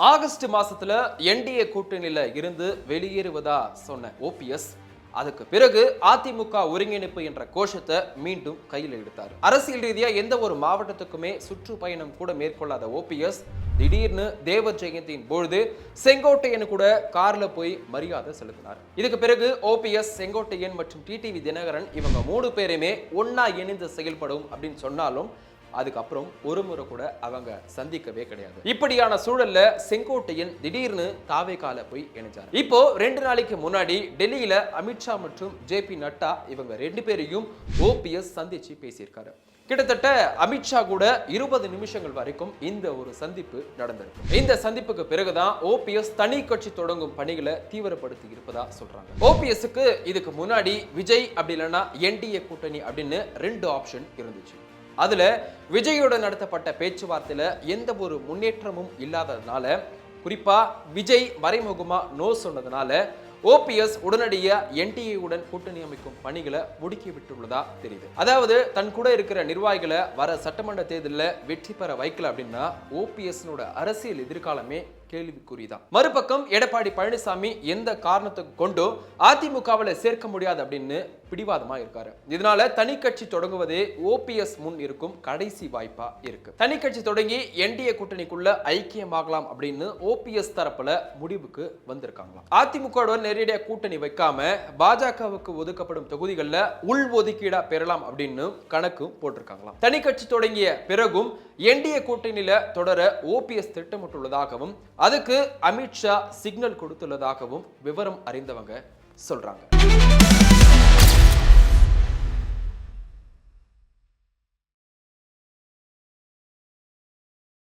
August மாசத்துல NDA கூட்டணியில இருந்து வெளியேறுவதா சொன்ன ஓபிஎஸ் அதுக்கு பிறகு அதிமுக ஒருங்கிணைப்பு என்ற கோஷத்தை மீண்டும் கையில் எடுத்தார். அரசியல் ரீதியா எந்த ஒரு மாவட்டத்துக்குமே சுற்றுப்பயணம் கூட மேற்கொள்ளாத ஓபிஎஸ் திடீர்னு தேவ ஜெயந்தியின் பொழுது செங்கோட்டையன் கூட கார்ல போய் மரியாதை செலுத்தினார். இதுக்கு பிறகு ஓபிஎஸ், செங்கோட்டையன் மற்றும் டிடிவி தினகரன் இவங்க 3 பேருமே ஒன்னா இணைந்து செயல்படும் அப்படின்னு சொன்னாலும் அதுக்கப்புறம் ஒரு முறை கூட அவங்க சந்திக்கவே கிடையாது. இப்படியான சூழல்ல செங்கோட்டையன் திடீர்னு தாவேகால போய் இணைஞ்சார். இப்போ 2 நாளைக்கு முன்னாடி டெல்லியில அமித்ஷா மற்றும் ஜேபி நட்டா இவங்க 2 பேரையும் ஓபிஎஸ் சந்திச்சு பேசியிருக்காரு. கிட்டத்தட்ட அமித்ஷா கூட 20 நிமிஷங்கள் வரைக்கும் இந்த ஒரு சந்திப்பு நடந்திருக்கு. இந்த சந்திப்புக்கு பிறகுதான் ஓபிஎஸ் தனி கட்சி தொடங்கும் பணிகளை தீவிரப்படுத்தி இருப்பதா சொல்றாங்க. ஓபிஎஸ்க்கு இதுக்கு முன்னாடி விஜய் அப்படி இல்லைன்னா என்டிஏ கூட்டணி அப்படின்னு 2 ஆப்ஷன் இருந்துச்சு. அதுல விஜயோட நடத்தப்பட்ட பேச்சுவார்த்தையில எந்த ஒரு முன்னேற்றமும் இல்லாததுனால, குறிப்பா விஜய் மறைமுகமா நோ சொன்னதுனால ஓபிஎஸ் உடனடியா என்டிஏ உடன் கூட்டணி அமைக்கும் பணிகளை முடுக்கி விட்டுள்ளதா தெரியுது. அதாவது தன் கூட இருக்கிற நிர்வாகிகளை வர சட்டமன்ற தேர்தலில் வெற்றி பெற வைக்கல அப்படின்னா ஓபிஎஸ் அரசியல் எதிர்காலமே கேள்விக்குறிதான். மறுபக்கம் எடப்பாடி பழனிசாமி எந்த காரணத்துக்கு கொண்டோ அதிமுகவில் சேர்க்க முடியாது அப்படின்னு பிடிவாதமா இருக்காரு. இதனால தனி கட்சி தொடங்குவதே ஓபிஎஸ் முன் இருக்கும் கடைசி வாய்ப்பா இருக்கு. தனி கட்சி தொடங்கி என்டிஏ கூட்டணிக்குள்ள ஐக்கியமாகலாம் அப்படின்னு ஓபிஎஸ் தரப்புல முடிவுக்கு வந்திருக்காங்களாம். அதிமுக நேரடியாக கூட்டணி வைக்காம பாஜகவுக்கு ஒதுக்கப்படும் தொகுதிகளில் உள் ஒதுக்கீடா பெறலாம் அப்படின்னு கணக்கு போட்டிருக்காங்களாம். தனி கட்சி தொடங்கிய பிறகும் என்டிஏ கூட்டணியில தொடர ஓபிஎஸ் திட்டமிட்டுள்ளதாகவும் அதுக்கு அமித்ஷா சிக்னல் கொடுத்துள்ளதாகவும் விவரம் அறிந்தவங்க சொல்றாங்க.